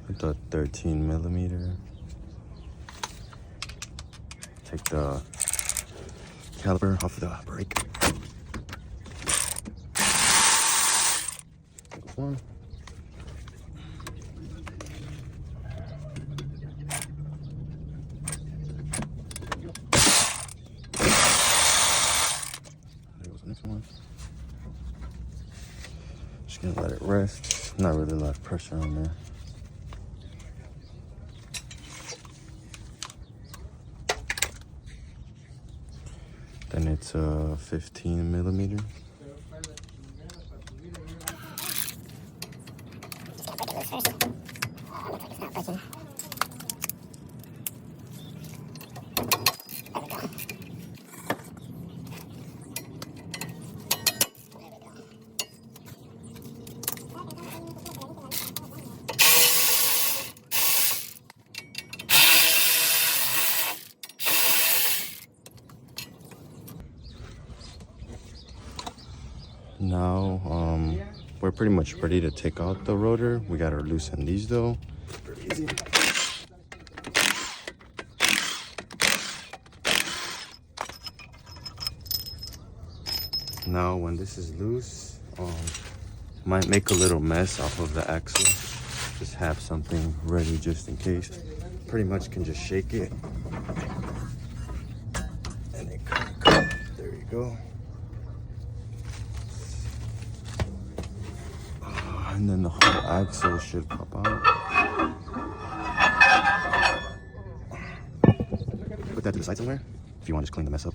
with the 13mm. Take the caliper off the brake. One. There goes the next one. Just gonna let it rest. Not really a lot of pressure on there. Then it's 15mm. Now, we're pretty much ready to take out the rotor. We gotta loosen these though. Pretty easy. Now, when this is loose, might make a little mess off of the axle. Just have something ready just in case. Pretty much can just shake it. And it comes. There you go. And then the whole axle should pop out. Put that to the side somewhere if you want to just clean the mess up.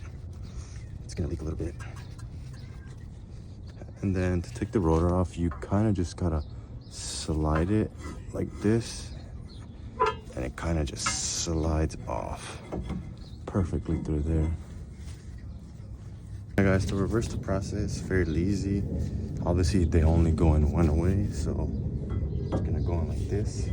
It's gonna leak a little bit. And then to take the rotor off, you kind of just gotta slide it like this, and it kind of just slides off perfectly through there. Alright guys, to reverse the process, fairly easy. Obviously they only go in one way, so I'm just gonna go on like this.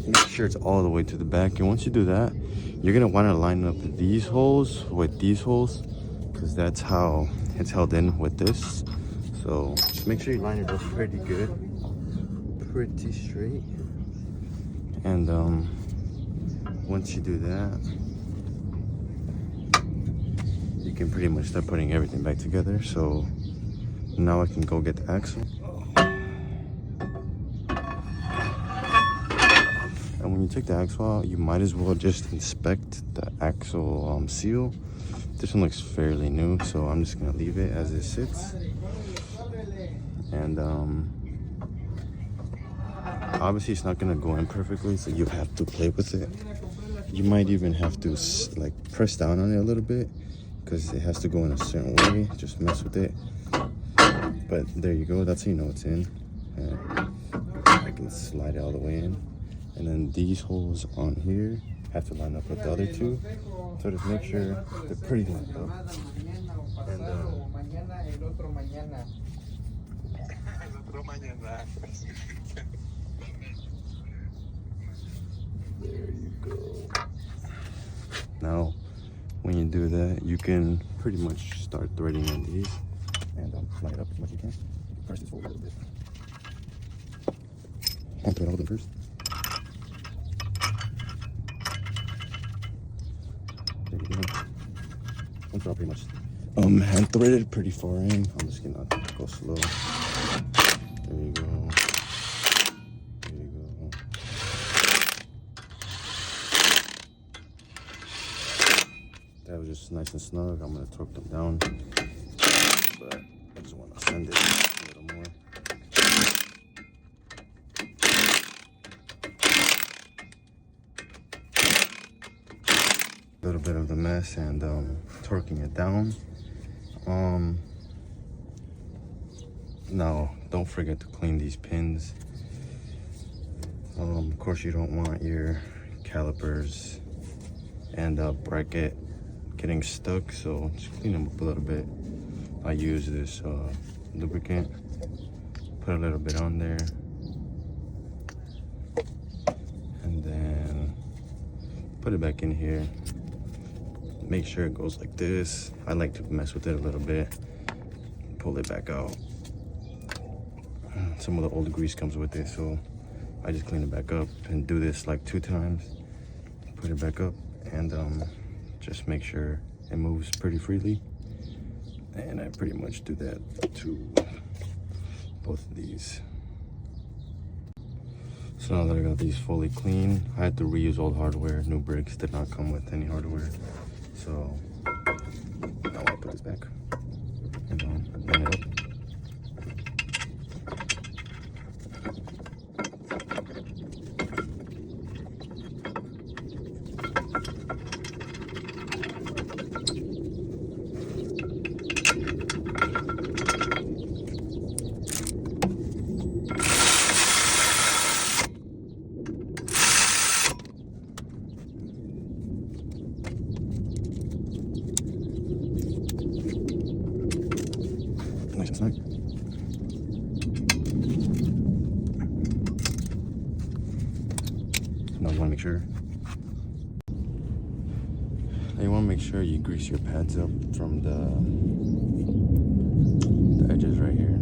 Make sure it's all the way to the back, and once you do that, you're gonna want to line up these holes with these holes, because that's how it's held in with this. So just make sure you line it up pretty good, pretty straight. And once you do that, you can pretty much start putting everything back together. So now I can go get the axle. And when you take the axle out, you might as well just inspect the axle seal. This one looks fairly new, so I'm just gonna leave it as it sits. And obviously it's not gonna go in perfectly, so you have to play with it. You might even have to like press down on it a little bit, because it has to go in a certain way. Just mess with it. But there you go, that's how you know it's in. And I can slide it all the way in. And then these holes on here have to line up with the other two. So just make sure they're pretty lined up. And there you go. Now, when you do that, you can pretty much start threading in these. And line it up as much as you can. Press this forward a little bit. I'll thread all of them first. There you go. Once they're all pretty much hand threaded pretty far in, I'm just gonna go slow. There you go. There you go. That was just nice and snug. I'm gonna torque them down, but I just want to send it a little more. A little bit of the mess and torquing it down. Now, don't forget to clean these pins. Of course, you don't want your calipers and bracket getting stuck, so just clean them up a little bit. I use this lubricant, put a little bit on there, and then put it back in here. Make sure it goes like this. I like to mess with it a little bit, pull it back out. Some of the old grease comes with it, so I just clean it back up and do this like 2 times. Put it back up and just make sure it moves pretty freely. And I pretty much do that to both of these. So now that I got these fully clean, I had to reuse old hardware. New brakes did not come with any hardware. So now I'll put this back and line it up. Nice and snug. Now you want to make sure. Now you want to make sure you grease your pads up from the edges right here,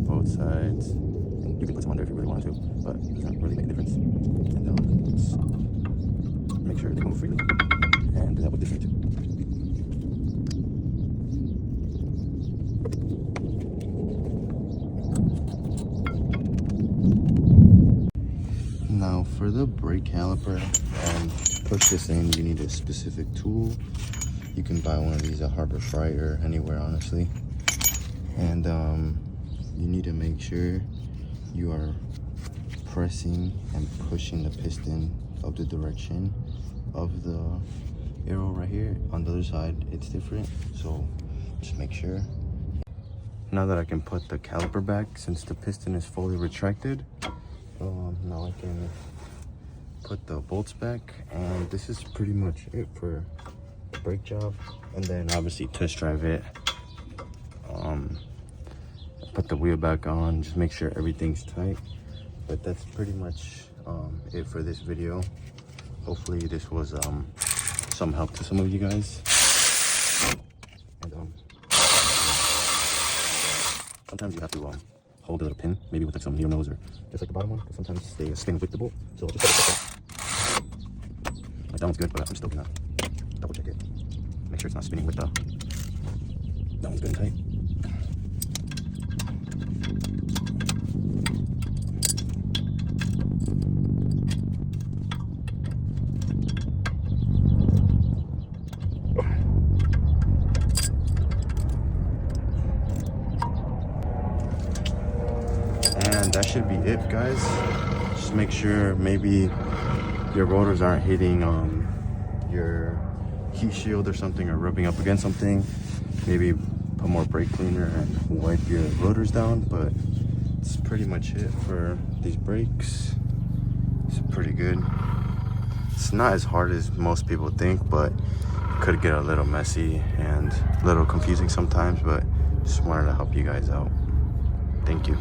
both sides. And you can put some under if you really want to, but it doesn't really make a difference. And let's make sure they move freely, and do that with this one too. Now for the brake caliper, push this in, you need a specific tool. You can buy one of these at Harbor Freight or anywhere, honestly. And you need to make sure you are pressing and pushing the piston of the direction of the arrow right here. On the other side, it's different, so just make sure. Now that I can put the caliper back, since the piston is fully retracted, now I can put the bolts back, and this is pretty much it for the brake job. And then obviously test drive it, put the wheel back on, just make sure everything's tight. But that's pretty much it for this video. Hopefully this was some help to some of you guys. And sometimes you have to hold a little pin, maybe with like some needle nose or just like the bottom one, because sometimes they spin with the bolt. So just double check that. Like that one's good, but I'm still gonna double check it. Make sure it's not spinning with the. That one's good and tight. And that should be it, guys. Just make sure maybe your rotors aren't hitting your heat shield or something, or rubbing up against something. Maybe put more brake cleaner and wipe your rotors down. But it's pretty much it for these brakes. It's pretty good. It's not as hard as most people think, but it could get a little messy and a little confusing sometimes. But just wanted to help you guys out. Thank you.